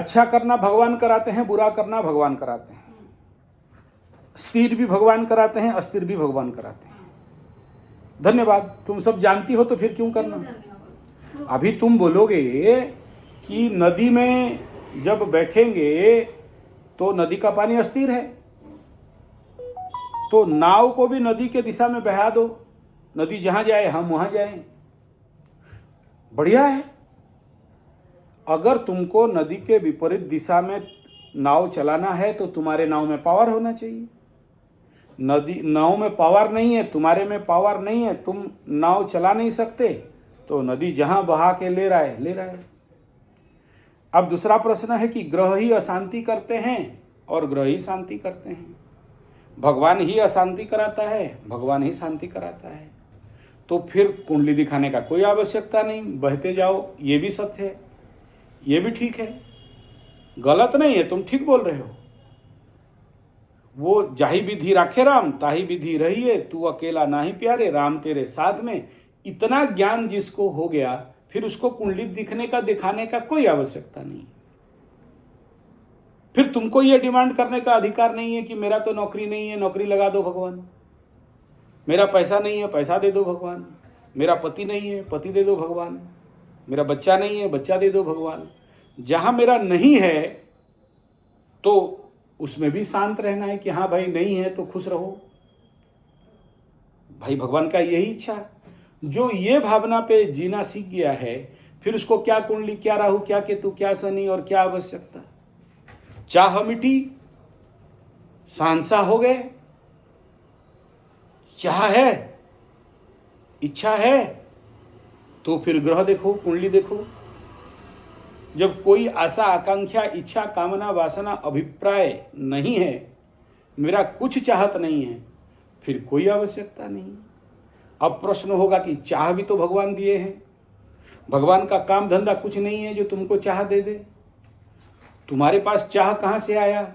अच्छा करना भगवान कराते हैं, बुरा करना भगवान कराते हैं। स्थिर भी भगवान कराते हैं, अस्थिर भी भगवान कराते हैं। धन्यवाद। तुम सब जानती हो तो फिर क्यों करना। अभी तुम बोलोगे कि नदी में जब बैठेंगे तो नदी का पानी अस्थिर है, तो नाव को भी नदी के दिशा में बहा दो, नदी जहां जाए हम वहां जाएं, बढ़िया है। अगर तुमको नदी के विपरीत दिशा में नाव चलाना है तो तुम्हारे नाव में पावर होना चाहिए। नदी नाव में पावर नहीं है, तुम्हारे में पावर नहीं है, तुम नाव चला नहीं सकते, तो नदी जहां बहा के ले रहा है ले रहा है। अब दूसरा प्रश्न है कि ग्रह ही अशांति करते हैं और ग्रह ही शांति करते हैं। भगवान ही अशांति कराता है, भगवान ही शांति कराता है। तो फिर कुंडली दिखाने का कोई आवश्यकता नहीं, बहते जाओ। ये भी सत्य है, ये भी ठीक है, गलत नहीं है, तुम ठीक बोल रहे हो। वो जाही विधि राखे राम ताही विधि रहिए, तू अकेला नाही प्यारे, राम तेरे साथ में। इतना ज्ञान जिसको हो गया, फिर उसको कुंडली दिखने का दिखाने का कोई आवश्यकता नहीं। फिर तुमको ये डिमांड करने का अधिकार नहीं है कि मेरा तो नौकरी नहीं है, नौकरी लगा दो भगवान। मेरा पैसा नहीं है, पैसा दे दो भगवान। मेरा पति नहीं है, पति दे दो भगवान। मेरा बच्चा नहीं है, बच्चा दे दो भगवान। जहां मेरा नहीं है तो उसमें भी शांत रहना है कि हाँ भाई नहीं है तो खुश रहो भाई। भगवान का यही इच्छा। जो ये भावना पे जीना सीख गया है, फिर उसको क्या कुंडली, क्या राहु, क्या केतु, क्या शनि और क्या आवश्यकता। चाह मिटी, सांसा हो गए। चाह है, इच्छा है, तो फिर ग्रह देखो, कुंडली देखो। जब कोई आशा, आकांक्षा, इच्छा, कामना, वासना, अभिप्राय नहीं है, मेरा कुछ चाहत नहीं है, फिर कोई आवश्यकता नहीं। अब प्रश्न होगा कि चाह भी तो भगवान दिए हैं। भगवान का काम धंधा कुछ नहीं है जो तुमको चाह दे दे। तुम्हारे पास चाह कहाँ से आया?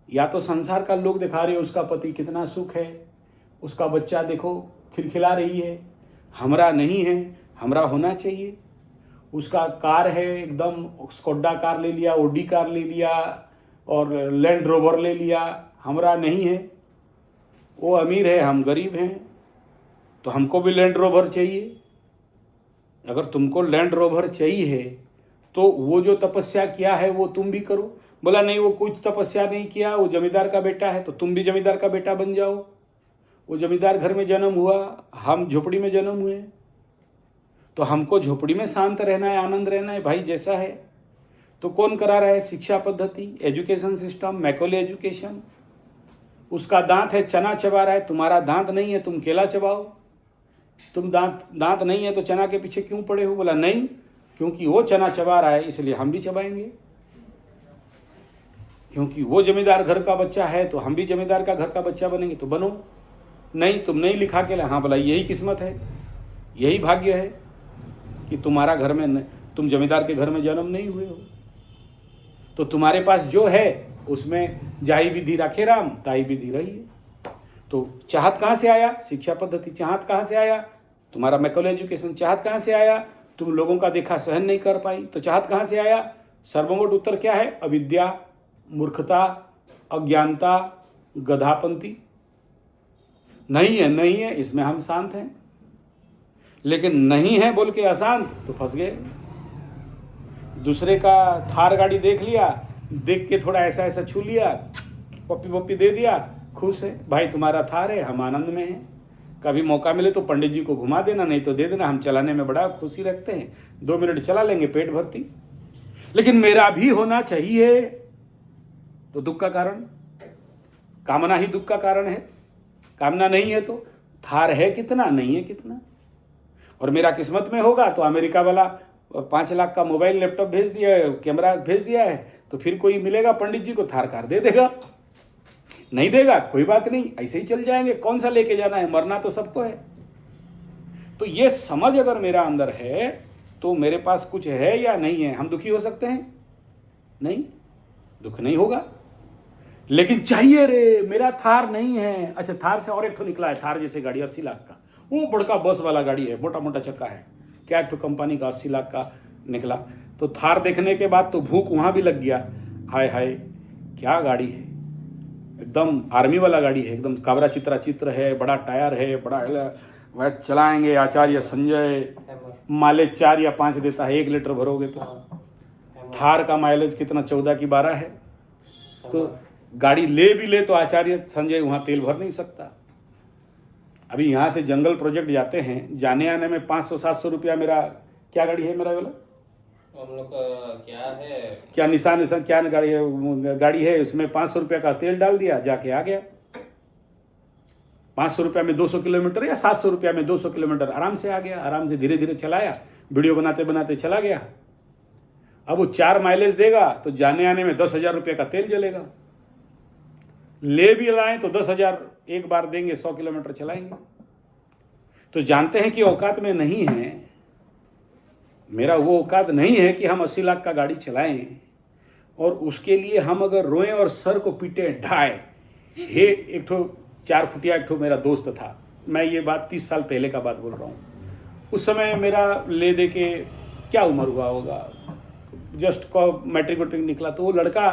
या तो संसार का लोग दिखा रहे हो, उसका पति कितना सुख है, उसका बच्चा देखो खिलखिला रही है, हमरा नहीं है, हमरा होना चाहिए। उसका कार है एकदम स्कोडा कार ले लिया, ओडी कार ले लिया और लैंड रोवर ले लिया, हमरा नहीं है। वो अमीर है, हम गरीब हैं, तो हमको भी लैंड रोवर चाहिए। अगर तुमको लैंड रोवर चाहिए तो वो जो तपस्या किया है वो तुम भी करो। बोला नहीं वो कुछ तपस्या नहीं किया, वो जमींदार का बेटा है, तो तुम भी जमींदार का बेटा बन जाओ। वो जमींदार घर में जन्म हुआ, हम झोपड़ी में जन्म हुए, तो हमको झोपड़ी में शांत रहना है, आनंद रहना है भाई जैसा है। तो कौन करा रहा है? शिक्षा पद्धति, एजुकेशन सिस्टम, मैकोले एजुकेशन। उसका दांत है, चना चबा रहा है, तुम्हारा दांत नहीं है, तुम केला चबाओ। तुम दांत नहीं है तो चना के पीछे क्यों पड़े हो? बोला नहीं, क्योंकि वो चना चबा रहा है इसलिए हम भी चबाएंगे। क्योंकि वो जमींदार घर का बच्चा है तो हम भी जमींदार का घर का बच्चा बनेंगे, तो बनो। नहीं, तुम नहीं लिखा के हाँ, बोला यही किस्मत है, यही भाग्य है कि तुम्हारा घर में, तुम जमींदार के घर में जन्म नहीं हुए हो। तो तुम्हारे पास जो है उसमें जाही विधि राखे राम ताही विधि रहिए। तो चाहत कहाँ से आया? शिक्षा पद्धति। चाहत कहाँ से आया? तुम्हारा मैकोले एजुकेशन। चाहत कहाँ से आया? तुम लोगों का देखा सहन नहीं कर पाई, तो चाहत कहाँ से आया? सर्वमोट उत्तर क्या है? अविद्या, मूर्खता, अज्ञानता, गधापंथी। नहीं है, नहीं है, इसमें हम शांत हैं। लेकिन नहीं है बोल के अशांत, तो फंस गए। दूसरे का थार गाड़ी देख लिया, देख के थोड़ा ऐसा ऐसा छू लिया, पप्पी पप्पी दे दिया, खुश है भाई, तुम्हारा थार है, हम आनंद में हैं। कभी मौका मिले तो पंडित जी को घुमा देना, नहीं तो दे देना, हम चलाने में बड़ा खुशी रखते हैं, 2 मिनट चला लेंगे पेट भरती। लेकिन मेरा भी होना चाहिए, तो दुख का कारण, कामना ही दुख का कारण है। कामना नहीं है तो थार है कितना, नहीं है कितना। और मेरा किस्मत में होगा तो अमेरिका वाला 5 लाख का मोबाइल लैपटॉप भेज दिया है, कैमरा भेज दिया है, तो फिर कोई मिलेगा पंडित जी को थार कार दे देगा। नहीं देगा कोई बात नहीं, ऐसे ही चल जाएंगे, कौन सा लेके जाना है, मरना तो सबको है। तो ये समझ अगर मेरा अंदर है तो मेरे पास कुछ है या नहीं है, हम दुखी हो सकते हैं? नहीं, दुख नहीं होगा। लेकिन चाहिए रे, मेरा थार नहीं है। अच्छा, थार से और एक ठो निकला है, थार जैसे गाड़ी 80 लाख का, वो बड़का बस वाला गाड़ी है, मोटा मोटा चक्का है, क्या एक ठो कंपनी का 80 लाख का निकला। तो थार देखने के बाद तो भूख वहां भी लग गया, हाय हाय क्या गाड़ी है, एकदम आर्मी वाला गाड़ी है, एकदम काबरा चित्रा चित्र है, बड़ा टायर है, बड़ा वह चलाएंगे आचार्य संजय, माइलेज 4 या 5 देता है, 1 लीटर भरोगे तो। थार का माइलेज कितना 14 की 12 है। तो गाड़ी ले भी ले तो आचार्य संजय वहाँ तेल भर नहीं सकता। अभी यहाँ से जंगल प्रोजेक्ट जाते हैं, जाने आने में 500-700 रुपया मेरा, क्या गाड़ी है मेरा बोला, हम लोग का क्या है, क्या निशान क्या गाड़ी है उसमें 500 रुपया का तेल डाल दिया, जाके आ गया। 500 रुपया में 200 किलोमीटर या 700 रुपया में 200 किलोमीटर आराम से आ गया, आराम से धीरे धीरे चलाया, वीडियो बनाते बनाते चला गया। अब वो 4 माइलेज देगा तो जाने आने में 10,000 रुपये का तेल जलेगा। ले भी लाएं तो 10,000 एक बार देंगे, 100 किलोमीटर चलाएंगे। तो जानते हैं कि औकात में नहीं है, मेरा वो औकात नहीं है कि हम 80 लाख का गाड़ी चलाएं और उसके लिए हम अगर रोएं और सर को पीटे ढाए। हे एक ठो 4 फुटिया एक ठो मेरा दोस्त था, मैं ये बात 30 साल पहले का बात बोल रहा हूँ। उस समय मेरा ले दे के क्या उम्र हुआ होगा, जस्ट मैट्रिक निकला, तो वो लड़का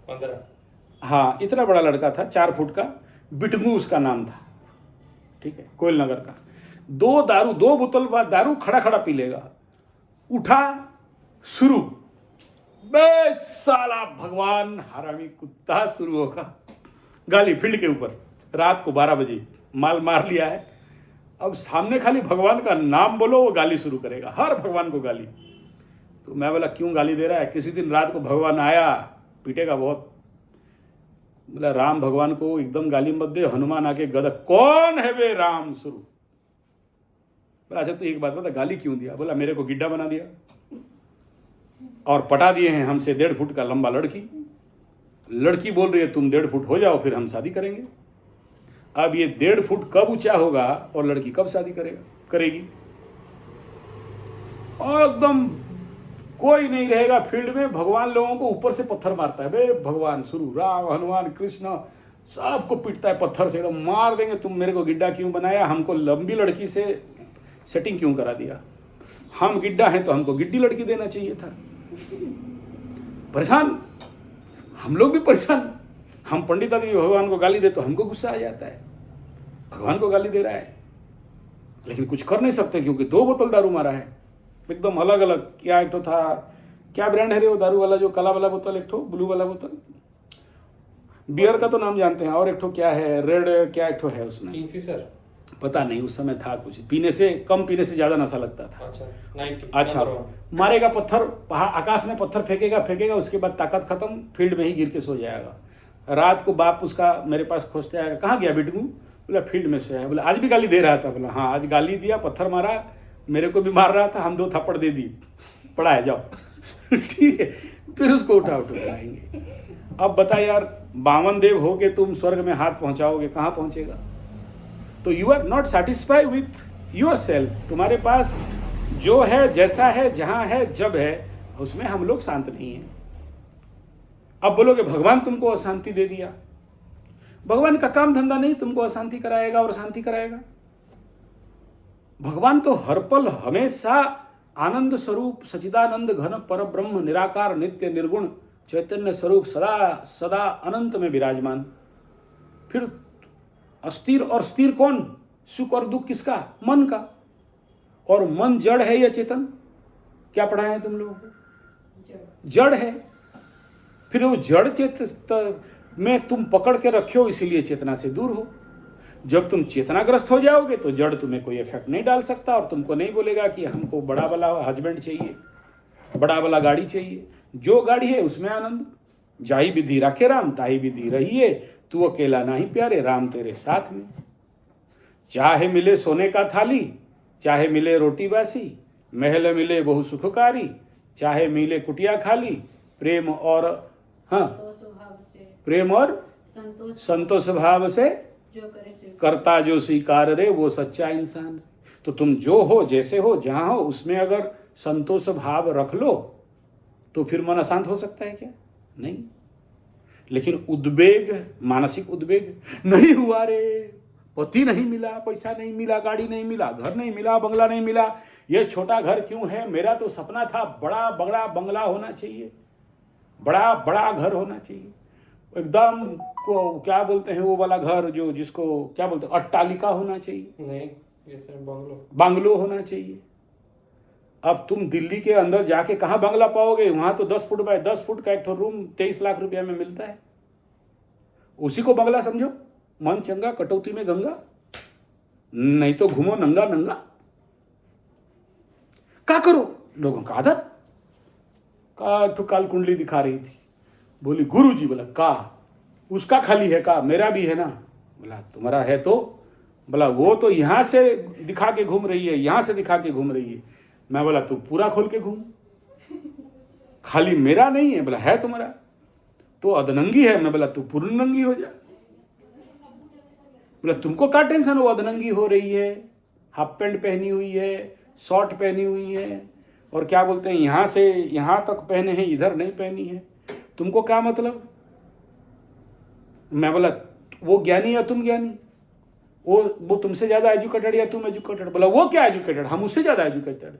15, हाँ इतना बड़ा लड़का था, 4 फुट का, बिटंगू उसका नाम था, ठीक है, कोयल नगर का। 2 बोतल दारू खड़ा खड़ा पी लेगा, उठा शुरू, बे साला भगवान हरामी कुत्ता, शुरू होगा गाली फील्ड के ऊपर। रात को 12 बजे माल मार लिया है, अब सामने खाली भगवान का नाम बोलो वो गाली शुरू करेगा, हर भगवान को गाली। तो मैं बोला क्यों गाली दे रहा है, किसी दिन रात को भगवान आया पीटेगा बहुत। बोला राम भगवान को एकदम गाली मत दे, हनुमान आके गदा, कौन है वे राम, शुरू। बोला अच्छा तो एक बात बता गाली क्यों दिया, बोला मेरे को गिड्डा बना दिया और पटा दिए हैं हमसे 1.5 फुट का लंबा लड़की बोल रही है तुम 1.5 फुट हो जाओ फिर हम शादी करेंगे। अब ये 1.5 फुट कब ऊंचा होगा और लड़की कब शादी करेगी। और एकदम कोई नहीं रहेगा फील्ड में, भगवान लोगों को ऊपर से पत्थर मारता है, बे भगवान शुरू, राम हनुमान कृष्ण सबको पीटता है पत्थर से, एकदम मार देंगे, तुम मेरे को गिड्डा क्यों बनाया, हमको लंबी लड़की से सेटिंग क्यों करा दिया, हम गिड्डा हैं तो हमको गिड्डी लड़की देना चाहिए था। परेशान, हम लोग भी परेशान। हम पंडित आदमी भगवान को गाली दे तो हमको गुस्सा आ जाता है, भगवान को गाली दे रहा है, लेकिन कुछ कर नहीं सकते क्योंकि 2 बोतल दारू मारा है, एकदम अलग अलग। क्या एक तो था, क्या ब्रांड है रे वो दारू वाला, जो काला वाला बोतल, एक तो ब्लू वाला बोतल, बियर का तो नाम जानते हैं, और एक तो क्या है रेड, क्या एक तो है उसमें, किंगफिशर, पता नहीं, उस समय था कुछ, पीने से कम पीने से ज्यादा नशा लगता था। अच्छा 90, अच्छा, मारेगा पत्थर, पहाड़ आकाश में पत्थर फेंकेगा, उसके बाद ताकत खत्म, फील्ड में ही गिर के सो जाएगा। रात को बाप उसका मेरे पास खोजते आएगा, कहाँ गया बिटू, बोला फील्ड में सोया है। बोला आज भी गाली दे रहा था, बोला हाँ आज गाली दिया, पत्थर मारा, मेरे को भी मार रहा था, हम 2 थप्पड़ दे दी, पढ़ाए जाओ ठीक है, फिर उसको उठा आएंगे। अब बता यार, 52 देव हो के तुम स्वर्ग में हाथ पहुंचाओगे, कहाँ पहुंचेगा। तो you are not satisfied with yourself, तुम्हारे पास जो है, जैसा है, जहां है, जब है, उसमें हम लोग शांत नहीं हैं। अब बोलोगे भगवान तुमको अशांति दे दिया, भगवान का काम धंधा नहीं तुमको अशांति कराएगा और शांति कराएगा। भगवान तो हर पल हमेशा आनंद स्वरूप, सचिदानंद घन पर ब्रह्म, निराकार नित्य निर्गुण चैतन्य स्वरूप, सदा सदा अनंत में विराजमान। फिर अस्थिर और स्थिर कौन, सुख और दुख किसका, मन का। और मन जड़ है या चेतन, क्या पढ़ाया है तुम लोगों को, जड़ है। फिर वो जड़ चेतन में तुम पकड़ के रखे हो, इसीलिए चेतना से दूर हो। जब तुम चेतनाग्रस्त हो जाओगे तो जड़ तुम्हें कोई इफेक्ट नहीं डाल सकता और तुमको नहीं बोलेगा कि हमको बड़ा वाला हस्बैंड चाहिए, बड़ा वाला गाड़ी चाहिए। जो गाड़ी है उसमें आनंद, जाई विधि रखे राम ताही विधि रहिए, तू अकेला नहीं प्यारे राम तेरे साथ में। चाहे मिले सोने का थाली, चाहे मिले रोटी बासी, महल मिले बहु सुखकारी, चाहे मिले कुटिया खाली, प्रेम और प्रेम और संतोष भाव से करता जो स्वीकार रे वो सच्चा इंसान। तो तुम जो हो, जैसे हो, जहां हो, उसमें अगर संतोष भाव रख लो तो फिर मन अशांत हो सकता है क्या, नहीं। लेकिन उद्वेग, मानसिक उद्वेग, नहीं हुआ रे, पति नहीं मिला, पैसा नहीं मिला, गाड़ी नहीं मिला, घर नहीं मिला, बंगला नहीं मिला, ये छोटा घर क्यों है, मेरा तो सपना था बड़ा बड़ा बंगला होना चाहिए। बड़ा बड़ा घर होना चाहिए एकदम, को क्या बोलते हैं वो वाला घर जो जिसको क्या बोलते हैं, अट्टालिका होना चाहिए, नहीं ये तो बंगलो। बंगलो होना चाहिए। अब तुम दिल्ली के अंदर जाके कहाँ बंगला पाओगे? वहां तो 10 फुट बाय 10 फुट का एक रूम 23 लाख रुपया में मिलता है, उसी को बंगला समझो। मन चंगा कटौती में गंगा, नहीं तो घूमो नंगा नंगा। क्या करो? लोगों का आदत। का तो काल कुंडली दिखा रही थी, बोली गुरुजी। बोला का उसका खाली है? का मेरा भी है ना। बोला तुम्हारा है तो? बोला वो तो यहां से दिखा के घूम रही है, यहां से दिखा के घूम रही है। मैं बोला तू पूरा खोल के घूम, खाली मेरा नहीं है। बोला है तुम्हारा तो अधनंगी है। मैं बोला तू पूर्ण नंगी हो जा। बोला तुमको क्या टेंशन हो, अधनंगी हो रही है, हाफ पैंट पहनी हुई है, शॉर्ट पहनी हुई है, और क्या बोलते हैं यहां से यहां तक पहने हैं, इधर नहीं पहनी है, तुमको क्या मतलब? मैं बोला वो ज्ञानी या तुम ज्ञानी? वो तुमसे ज्यादा एजुकेटेड या तुम एजुकेटेड? बोला वो क्या एजुकेटेड, हम उससे ज्यादा एजुकेटेड।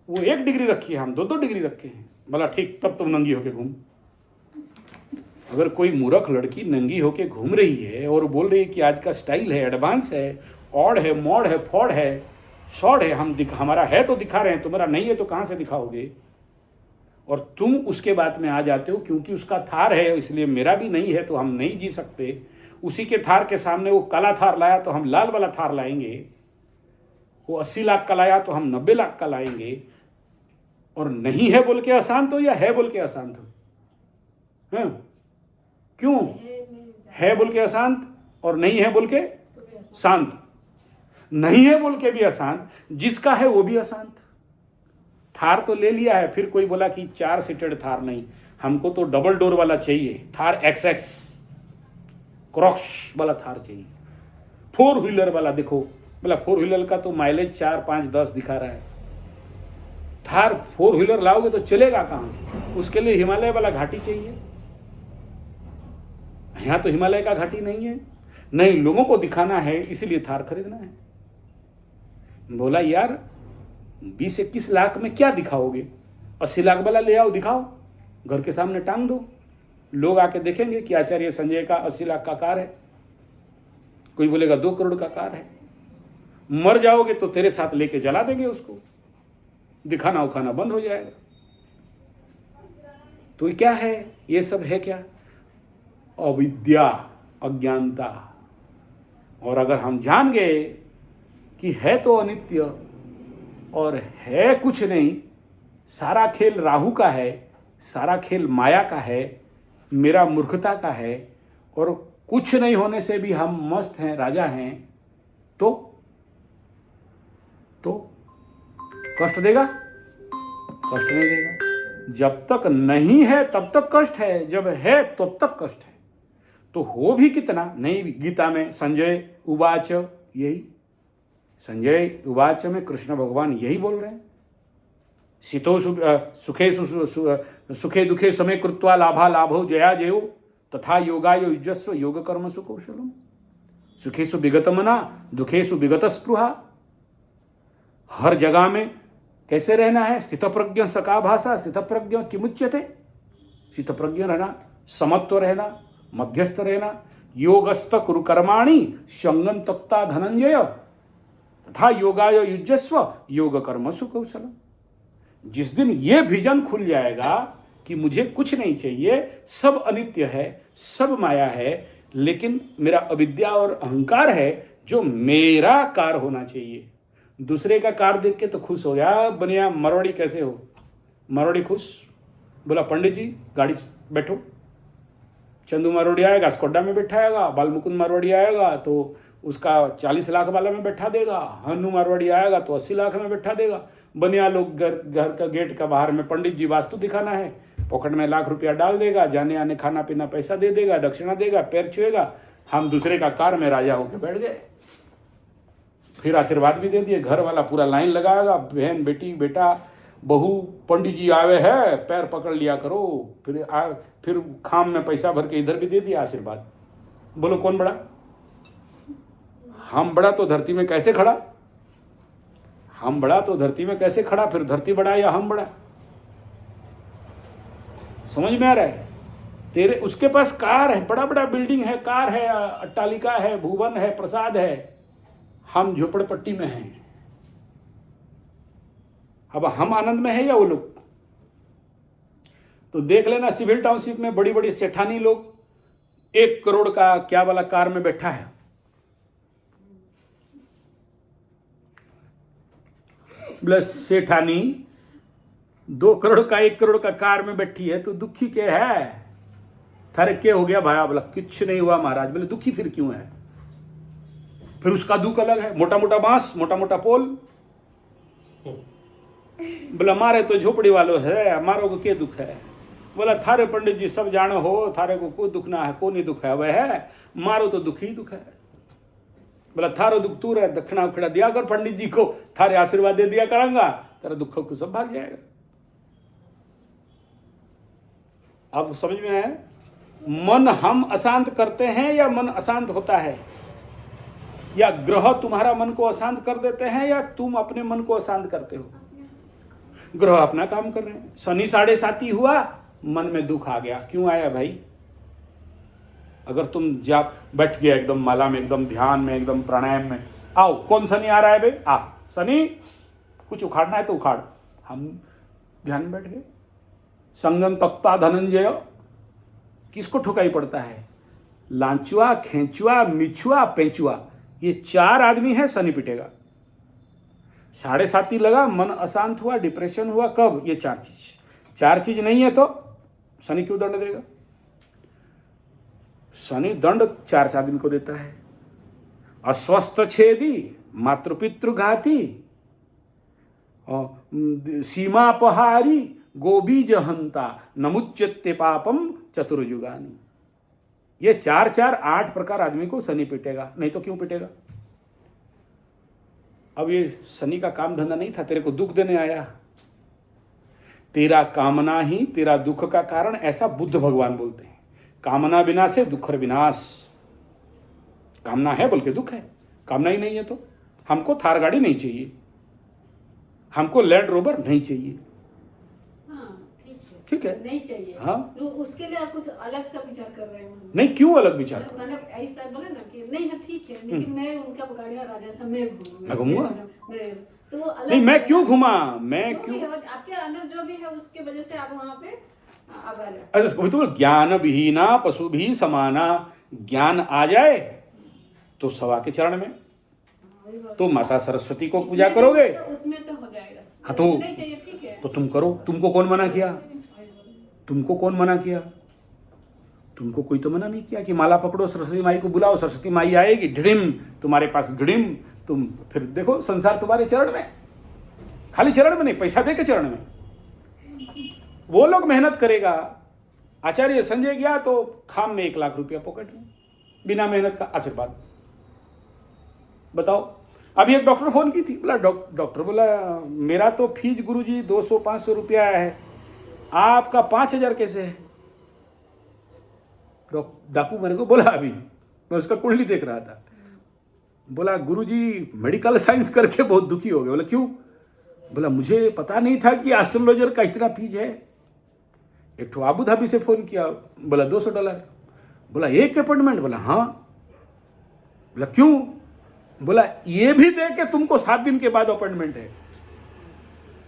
वो 1 डिग्री रखी है, हम 2-2 डिग्री रखे हैं। बोला ठीक, तब तुम नंगी होके घूम। अगर कोई मूर्ख लड़की नंगी होके घूम रही है और बोल रही है कि आज का स्टाइल है, एडवांस है, ऑड है, मॉड है, फॉड है, शॉर्ट है, हमारा है तो दिखा रहे हैं, तुम्हारा नहीं है तो कहां से दिखाओगे? और तुम उसके बाद में आ जाते हो क्योंकि उसका थार है इसलिए मेरा भी नहीं है तो हम नहीं जी सकते। उसी के थार के सामने वो काला थार लाया तो हम लाल वाला थार लाएंगे, वो 80 लाख का लाया तो हम 90 लाख का लाएंगे। और नहीं है बोल के अशांत हो या है बोल के अशांत हो? हाँ? क्यों है बोल के अशांत और नहीं है बोल के शांत? नहीं है बोल के भी अशांत, जिसका है वो भी अशांत। थार तो ले लिया है, फिर कोई बोला कि 4 सीटेड थार नहीं, हमको तो डबल डोर वाला चाहिए, थार XX क्रॉक्स वाला थार चाहिए, 4 व्हीलर वाला। देखो बोला 4 व्हीलर का तो माइलेज 4, 5, 10 दिखा रहा है। थार 4 व्हीलर लाओगे तो चलेगा कहाँ? उसके लिए हिमालय वाला घाटी चाहिए। यहां तो हिमालय का घाटी नहीं है। नहीं, लोगों को दिखाना है इसीलिए थार खरीदना है। बोला यार 20-21 लाख में क्या दिखाओगे? 80 लाख वाला ले आओ, दिखाओ, घर के सामने टांग दो, लोग आके देखेंगे कि आचार्य संजय का 80 लाख का कार है। कोई बोलेगा 2 करोड़ का कार है। मर जाओगे तो तेरे साथ लेके जला देंगे उसको, दिखाना उखाना बंद हो जाएगा। तो ये क्या है? ये सब है क्या? अविद्या, अज्ञानता। और अगर हम जान गए कि है तो अनित्य और है कुछ नहीं, सारा खेल राहु का है, सारा खेल माया का है, मेरा मूर्खता का है, और कुछ नहीं होने से भी हम मस्त हैं, राजा हैं, तो कष्ट देगा? कष्ट नहीं देगा। जब तक नहीं है तब तक कष्ट है, जब है तब तक कष्ट है। तो हो भी कितना नहीं। गीता में संजय उवाच, यही संजय उवाच में कृष्ण भगवान यही बोल रहे हैं, शीतो सुखे सुखे दुखे समय कृत्वा लाभा लाभो जया जयो तथा योगाय युजस्व योग कर्म सुकौशलम सुखेषु विगत मना दुखेषु विगत स्पृहा। हर जगह में कैसे रहना है? स्थित प्रज्ञ सका भाषा स्थित प्रज्ञ किमुच्यते। स्थित प्रज्ञ रहना, समत्व रहना, मध्यस्थ रहना। योगस्त कुरु कर्माणि शंगन तप्ता धनंजय तथा योगाय युजस्व योग कर्म सुकौशलम। जिस दिन ये विजन खुल जाएगा कि मुझे कुछ नहीं चाहिए, सब अनित्य है, सब माया है, लेकिन मेरा अविद्या और अहंकार है जो मेरा कार होना चाहिए। दूसरे का कार देख के तो खुश हो गया, बनिया मरवाड़ी कैसे हो? मरवाड़ी खुश, बोला पंडित जी गाड़ी बैठो। चंदू मारवाड़ी आएगा स्कोडा में बैठाएगा, बालमुकुंद मारवाड़ी आएगा तो उसका 40 लाख वाला में बैठा देगा, हनु मारवाड़ी आएगा तो 80 लाख में बैठा देगा। बनिया लोग घर का गेट का बाहर में पंडित जी वास्तु दिखाना है, पॉकेट में लाख रुपया डाल देगा, जाने आने खाना पीना पैसा दे देगा, दक्षिणा देगा, पैर छुएगा। हम दूसरे का कार में राजा होकर बैठ गए, फिर आशीर्वाद भी दे दिए। घर वाला पूरा लाइन लगाएगा, बहन बेटी बेटा बहू पंडित जी आवे है, पैर पकड़ लिया करो। फिर खाम में पैसा भर के इधर भी दे दिया आशीर्वाद। बोलो कौन बड़ा? हम बड़ा तो धरती में कैसे खड़ा? हम बड़ा तो धरती में कैसे खड़ा? फिर धरती बड़ा या हम बड़ा? समझ में आ रहा है? तेरे उसके पास कार है, बड़ा बड़ा बिल्डिंग है, कार है, अट्टालिका है, भुवन है, प्रसाद है। हम झोपड़पट्टी में हैं। अब हम आनंद में है या वो लोग? तो देख लेना, सिविल टाउनशिप में बड़ी बड़ी सेठानी लोग 1 करोड़ का क्या वाला कार में बैठा है। प्लस सेठानी 2 करोड़ का 1 करोड़ का कार में बैठी है, तो दुखी के है? थारे के हो गया भाया? बोला कुछ नहीं हुआ महाराज। बोले दुखी फिर क्यों है? फिर उसका दुख अलग है, मोटा मोटा बांस, मोटा मोटा पोल। बोला मारे तो झोपड़ी वालों है, हमारो को क्या दुख है? बोला थारे पंडित जी सब जानो हो, थारे को कोई दुख ना है, को नहीं दुख है, वह है मारो तो दुख ही दुख है। बोला थारो दुख तू रहे, दक्षिणा उखड़ा दिया कर पंडित जी को, थारे आशीर्वाद दे दिया करूंगा, तेरा दुख को सब भाग जाएगा। आप समझ में आया? मन हम अशांत करते हैं या मन अशांत होता है? या ग्रह तुम्हारा मन को अशांत कर देते हैं या तुम अपने मन को अशांत करते हो? ग्रह अपना काम कर रहे हैं। शनि 7.5 हुआ, मन में दुख आ गया। क्यों आया भाई? अगर तुम जा बैठ गए एकदम माला में, एकदम ध्यान में, एकदम प्राणायाम में, आओ कौन शनि आ रहा है भाई? आ शनि, कुछ उखाड़ना है तो उखाड़। हम ध्यान में बैठ गए। संगम तख्ता धनंजय, किसको ठुकाई पड़ता है? लांचुआ, खेचुआ, मिछुआ, पेंचुआ, ये 4 आदमी है, शनि पिटेगा। 7.5 लगा, मन अशांत हुआ, डिप्रेशन हुआ, कब? ये 4 चीज नहीं है तो शनि क्यों दंड देगा? शनि दंड 4 आदमी को देता है। अस्वस्थ छेदी, मातृपितृघाती, सीमा अपहारी, गोबीज हंता, नमुच्यते पापम चतुर्युगानी। ये 8 प्रकार आदमी को शनि पिटेगा। नहीं तो क्यों पिटेगा? अब ये शनि का काम धंधा नहीं था, तेरे को दुख देने आया। तेरा कामना ही तेरा दुख का कारण, ऐसा बुद्ध भगवान बोलते हैं। कामना बिना से दुख विनाश। कामना है बोल के दुख है, कामना ही नहीं है तो। हमको थार गाड़ी नहीं चाहिए, हमको लैंड रोवर नहीं चाहिए, ठीक है नहीं चाहिए। हाँ, तो उसके लिए कुछ अलग सा विचार कर रहे हैं। नहीं, क्यों अलग विचार? मैंने ऐसा बोला ना कि नहीं है, ठीक है, लेकिन मैं उनका गाड़ियां राजा सब मैं घूमूंगा। तो अलग नहीं, मैं क्यों घुमा? मैं क्यों? आपके अंदर जो भी है उसके वजह से आप वहाँ पे आप आ जाए। अरे तो ज्ञान विहीना पशु भी समाना। ज्ञान आ जाए तो सवा के चरण में तो माता सरस्वती को पूजा करोगे, उसमें तो हो जाएगा। हाँ तो नहीं चाहिए, ठीक है, तो तुम करो। तुमको कौन मना किया? तुमको कौन मना किया? तुमको कोई तो मना नहीं किया कि माला पकड़ो, सरस्वती माई को बुलाओ, सरस्वती माई आएगी, ढिडिम तुम्हारे पास घिडिम, तुम फिर देखो संसार तुम्हारे चरण में। खाली चरण में नहीं, पैसा दे के चरण में। वो लोग मेहनत करेगा। आचार्य संजय गया तो खाम में 1 लाख रुपया पॉकेट में, बिना मेहनत का आशीर्वाद। बताओ, अभी एक डॉक्टर फोन की थी, बोला डॉक्टर बोला मेरा तो फीस गुरुजी 200-500 रुपया है, आपका 5000 कैसे है? डाकू मेरे को बोला, अभी मैं उसका कुंडली देख रहा था, बोला गुरुजी मेडिकल साइंस करके बहुत दुखी हो गए। बोला क्यों? बोला मुझे पता नहीं था कि एस्ट्रोलॉजर का इतना फीस है। एक तो अबू धाबी से फोन किया, बोला $200। बोला एक अपॉइंटमेंट? बोला हाँ। बोला क्यों? बोला ये भी दे के तुमको 7 दिन के बाद अपॉइंटमेंट है।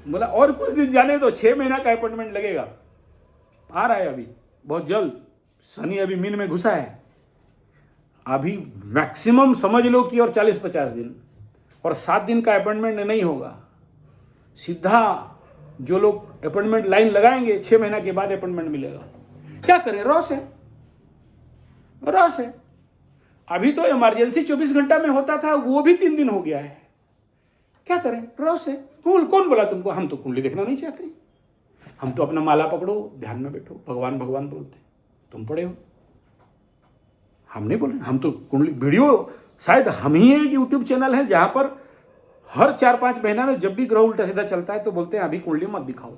बोला और कुछ दिन जाने तो 6 महीना का अपॉइंटमेंट लगेगा। आ रहा है अभी बहुत जल्द। शनि अभी मीन में घुसा है, अभी मैक्सिमम समझ लो कि और 40-50 दिन, और 7 दिन का अपॉइंटमेंट नहीं होगा। सीधा जो लोग अपॉइंटमेंट लाइन लगाएंगे 6 महीना के बाद अपॉइंटमेंट मिलेगा। क्या करें? रॉस है, रॉस है। अभी तो इमरजेंसी 24 घंटा में होता था, वो भी 3 दिन हो गया है। क्या करें? रॉस है। कौन बोला तुमको? हम तो कुंडली देखना नहीं चाहते, हम तो अपना माला पकड़ो, ध्यान में बैठो, भगवान भगवान बोलते। तुम पढ़े हो, हम नहीं बोले। हम तो कुंडली वीडियो, शायद हम ही एक यूट्यूब चैनल है जहां पर हर 4-5 महीना में जब भी ग्रह उल्टा सीधा चलता है तो बोलते हैं अभी कुंडली मत दिखाओ,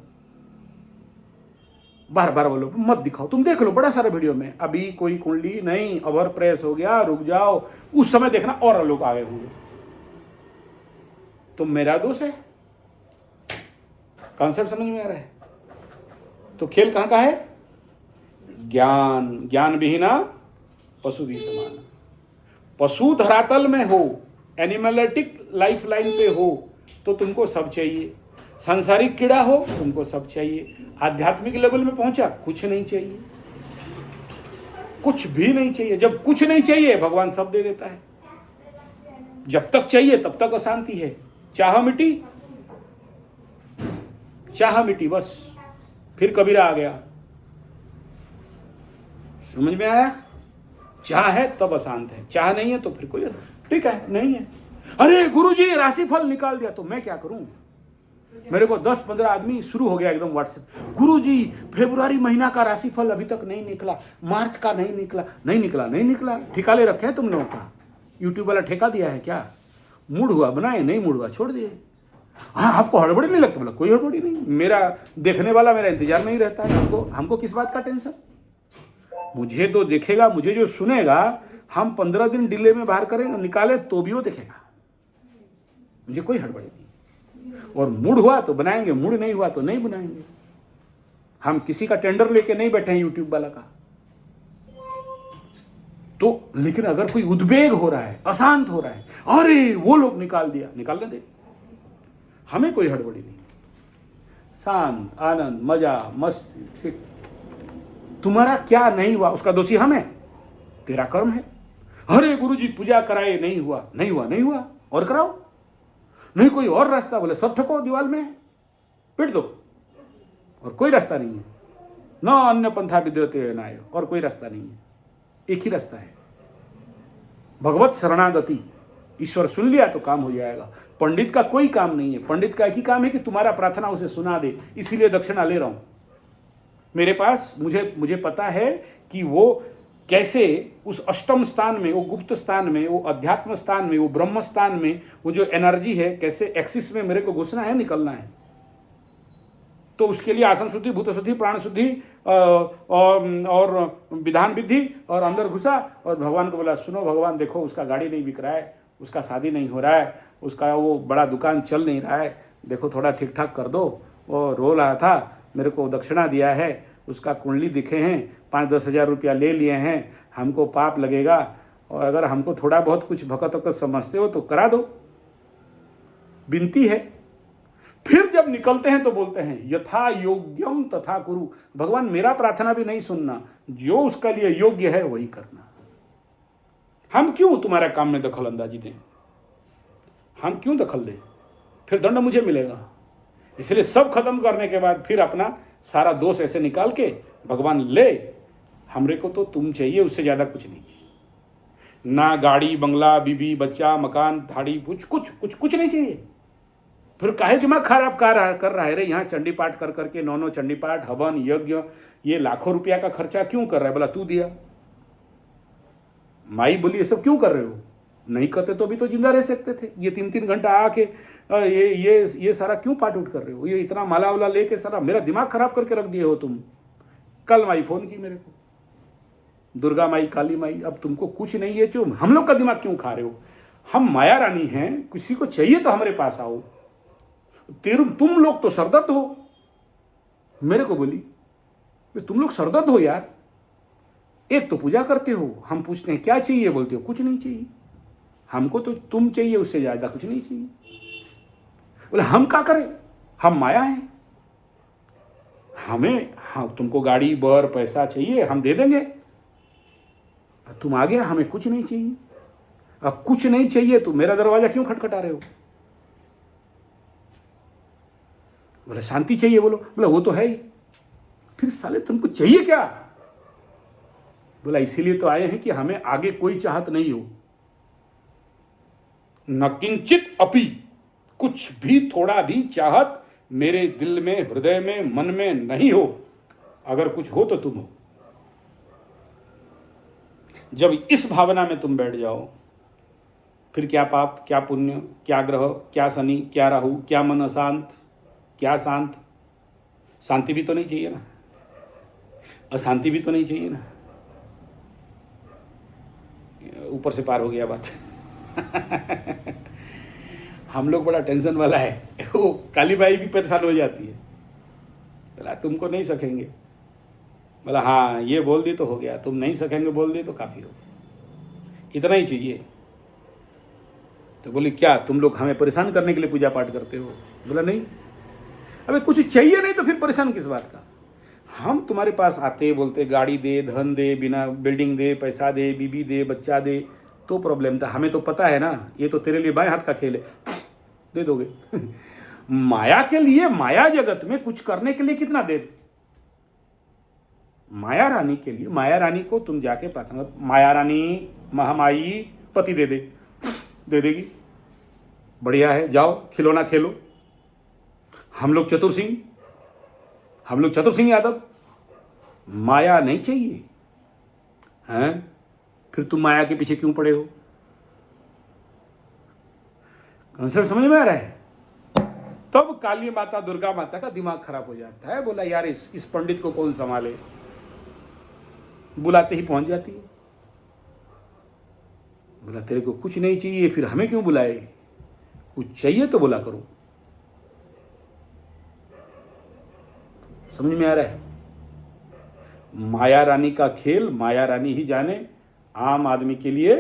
बार बार बोलो मत दिखाओ। तुम देख लो बड़ा सारा वीडियो में, अभी कोई कुंडली नहीं, ओवर प्रेस हो गया, रुक जाओ, उस समय देखना और लोग आगे होंगे। तो मेरा दोष है? कॉन्सेप्ट समझ में आ रहा है? तो खेल कहां का है? ज्ञान, ज्ञान विहीना पशु भी समान। पशु धरातल में हो, एनिमलेटिक लाइफ लाइन पे हो तो तुमको सब चाहिए। सांसारिक कीड़ा हो तुमको सब चाहिए। आध्यात्मिक लेवल में पहुंचा कुछ नहीं चाहिए, कुछ भी नहीं चाहिए। जब कुछ नहीं चाहिए भगवान सब दे देता है। जब तक चाहिए तब तक अशांति है। चाह मिटी, चाह मिटी, बस फिर कबीरा आ गया। समझ में आया? चाह है तब अशांत है, चाह नहीं है तो फिर कोई ठीक है नहीं है। अरे गुरुजी राशिफल निकाल दिया, तो मैं क्या करूं? मेरे को 10-15 आदमी शुरू हो गया एकदम व्हाट्सएप, गुरुजी फरवरी महीना का राशिफल अभी तक नहीं निकला, मार्च का नहीं निकला, नहीं निकला, नहीं निकला। ठेका ले रखे हैं तुम लोगों का? यूट्यूब वाला ठेका दिया है क्या? मूड हुआ बनाए, नहीं मूड हुआ छोड़ दिए। हाँ, आपको हड़बड़ी नहीं लगता? बोला कोई हड़बड़ी नहीं, मेरा देखने वाला मेरा इंतजार नहीं रहता है। हमको किस बात का टेंशन? मुझे तो देखेगा, मुझे जो सुनेगा, हम 15 दिन डिले में बाहर करेंगे, निकाले तो भी वो देखेगा। मुझे कोई हड़बड़ी नहीं। और मूड हुआ तो बनाएंगे, मूड नहीं हुआ तो नहीं बनाएंगे। हम किसी का टेंडर लेके नहीं बैठे हैं यूट्यूब वाला का। तो लेकिन अगर कोई उद्वेग हो रहा है, अशांत हो रहा है, अरे वो लोग निकाल दिया, निकालने दे, हमें कोई हड़बड़ी नहीं। शांत, आनंद, मजा, मस्ती, ठीक। तुम्हारा क्या नहीं हुआ उसका दोषी हम है, तेरा कर्म है। अरे गुरुजी पूजा कराए, नहीं हुआ, नहीं हुआ, नहीं हुआ, और कराओ। नहीं कोई और रास्ता, बोले सब ठको दीवार में पिट दो, और कोई रास्ता नहीं है। न अन्य पंथा विद्यते नाय, और कोई रास्ता नहीं है, एक ही रास्ता है, भगवत शरणागति। ईश्वर सुन लिया तो काम हो जाएगा। पंडित का कोई काम नहीं है। पंडित का एक ही काम है कि तुम्हारा प्रार्थना उसे सुना दे, इसीलिए दक्षिणा ले रहा हूं। मेरे पास मुझे पता है कि वो कैसे उस अष्टम स्थान में, वो गुप्त स्थान में, वो अध्यात्म स्थान में, वो ब्रह्म स्थान में, वो जो एनर्जी है कैसे एक्सिस में मेरे को घुसना है, निकलना है। तो उसके लिए आसन शुद्धि, भूत शुद्धि, प्राण शुद्धि और विधान विधि, और अंदर घुसा और भगवान को बोला, सुनो भगवान देखो उसका गाड़ी नहीं बिक रहा है, उसका शादी नहीं हो रहा है, उसका वो बड़ा दुकान चल नहीं रहा है, देखो थोड़ा ठीक ठाक कर दो। वो रो रहा था, मेरे को दक्षिणा दिया है, उसका कुंडली दिखे हैं, 5-10 हज़ार रुपया ले लिए हैं, हमको पाप लगेगा, और अगर हमको थोड़ा बहुत कुछ भकत समझते हो तो करा दो, विनती है। फिर जब निकलते हैं तो बोलते हैं यथा योग्यम तथा कुरु। भगवान मेरा प्रार्थना भी नहीं सुनना, जो उसका लिए योग्य है वही करना। हम क्यों तुम्हारा काम में दखल अंदाजी दें? हम क्यों दखल दें? फिर दंड मुझे मिलेगा। इसलिए सब खत्म करने के बाद फिर अपना सारा दोष ऐसे निकाल के भगवान ले, हमरे को तो तुम चाहिए, उससे ज्यादा कुछ नहीं चाहिए। ना गाड़ी बंगला, बीबी बच्चा, मकान, धाड़ी, कुछ नहीं चाहिए। फिर काहे दिमाग खराब कर रहा है रे? यहाँ चंडी पाठ कर करके 9 चंडी पाठ, हवन, यज्ञ, ये लाखों रुपया का खर्चा क्यों कर रहा है? बोला तू दिया। माई बोली ये सब क्यों कर रहे हो? नहीं करते तो भी तो जिंदा रह सकते थे। ये 3-3 घंटा आके ये सारा क्यों पाठ उठ कर रहे हो? ये इतना माला वाला लेके सारा मेरा दिमाग खराब करके रख दिए हो तुम। कल माई फोन की मेरे को, दुर्गा माई, काली माई, अब तुमको कुछ नहीं है, जो हम लोग का दिमाग क्यों खा रहे हो? हम माया रानी हैं, किसी को चाहिए तो हमारे पास आओ। तुम लोग तो सरदर्द हो। मेरे को बोली तुम लोग सरदर्द हो यार, एक तो पूजा करते हो, हम पूछते हैं क्या चाहिए, बोलते हो कुछ नहीं चाहिए। हमको तो तुम चाहिए, उससे ज्यादा कुछ नहीं चाहिए। बोले हम क्या करें, हम माया हैं, हमें हाँ तुमको गाड़ी बर पैसा चाहिए हम दे देंगे, तुम आ गया, हमें कुछ नहीं चाहिए। अब कुछ नहीं चाहिए तो मेरा दरवाजा क्यों खटखटा रहे हो? बोले शांति चाहिए, बोलो। बोला वो तो है ही, फिर साले तुमको चाहिए क्या? बोला इसीलिए तो आए हैं कि हमें आगे कोई चाहत नहीं हो। न किंचित अपि, कुछ भी थोड़ा भी चाहत मेरे दिल में, हृदय में, मन में नहीं हो। अगर कुछ हो तो तुम हो। जब इस भावना में तुम बैठ जाओ, फिर क्या पाप, क्या पुण्य, क्या ग्रह, क्या शनि, क्या राहु, क्या मन अशांत, क्या शांत। शांति भी तो नहीं चाहिए ना, अशांति भी तो नहीं चाहिए ना। ऊपर से पार हो गया बात। हम लोग बड़ा टेंशन वाला है। वो काली बाई भी परेशान हो जाती है, बोला तुमको नहीं सकेंगे, बोला हाँ ये बोल दी तो हो गया, तुम नहीं सकेंगे बोल दी तो काफ़ी हो, इतना ही चाहिए। तो बोली क्या तुम लोग हमें परेशान करने के लिए पूजा पाठ करते हो? बोला नहीं, अबे कुछ चाहिए नहीं तो फिर परेशान किस बात का? हम तुम्हारे पास आते बोलते गाड़ी दे, धन दे, बिना बिल्डिंग दे, पैसा दे, बीबी दे, बच्चा दे, तो प्रॉब्लम था। हमें तो पता है ना ये तो तेरे लिए बाएं हाथ का खेल है, दे दोगे। माया के लिए, माया जगत में कुछ करने के लिए कितना दे? माया रानी के लिए, माया रानी को तुम जाके प्रार्थना, माया रानी महामाई पति दे देगी, बढ़िया है, जाओ खिलौना खेलो। हम लोग चतुर सिंह यादव, माया नहीं चाहिए हैं? फिर तुम माया के पीछे क्यों पड़े हो? कंसेप्ट समझ में आ रहा है? तब काली माता, दुर्गा माता का दिमाग खराब हो जाता है। बोला यार इस पंडित को कौन संभाले, बुलाते ही पहुंच जाती है। बोला तेरे को कुछ नहीं चाहिए फिर हमें क्यों बुलाए, कुछ चाहिए तो बोला करो। समझ में आ रहा है? माया रानी का खेल माया रानी ही जाने। आम आदमी के लिए,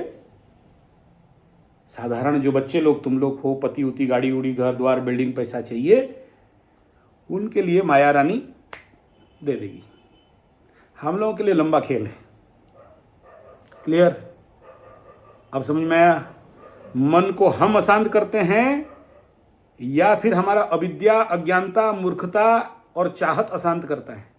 साधारण जो बच्चे लोग तुम लोग हो, पति उती, गाड़ी उड़ी, घर द्वार, बिल्डिंग, पैसा चाहिए, उनके लिए माया रानी दे देगी। हम लोगों के लिए लंबा खेल है। क्लियर? अब समझ में आया? मन को हम अशांत करते हैं या फिर हमारा अविद्या, अज्ञानता, मूर्खता और चाहत अशांत करता है?